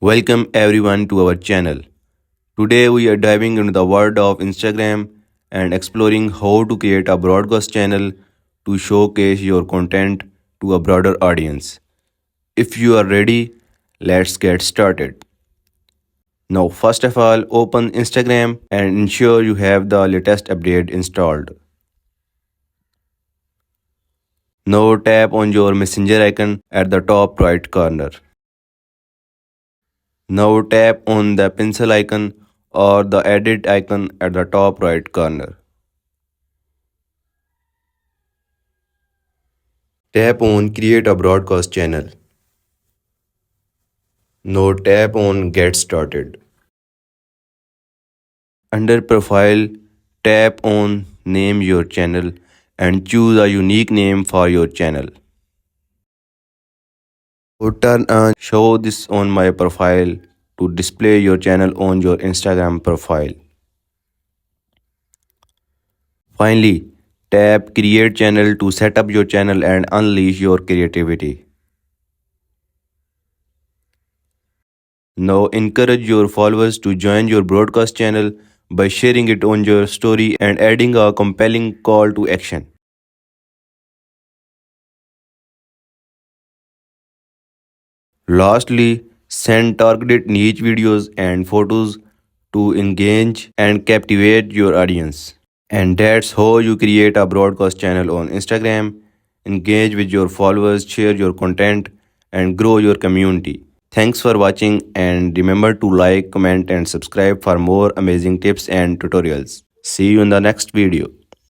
Welcome everyone to our channel. Today we are diving into the world of Instagram and exploring how to create a broadcast channel to showcase your content to a broader audience. If you are ready, let's get started. Now, first of all, open Instagram and ensure you have the latest update installed. Now tap on your messenger icon at the top right corner. Now tap on the pencil icon or the edit icon at the top right corner. Tap on create a broadcast channel. Now tap on get started. Under profile, tap on name your channel and choose a unique name for your channel. Now turn on show this on my profile to display your channel on your Instagram profile. Finally, tap create channel to set up your channel and unleash your creativity. Now encourage your followers to join your broadcast channel by sharing it on your story and adding a compelling call to action. Lastly, send targeted niche videos and photos to engage and captivate your audience. And that's how you create a broadcast channel on Instagram, engage with your followers, share your content, and grow your community. Thanks for watching and remember to like, comment, and subscribe for more amazing tips and tutorials. See you in the next video.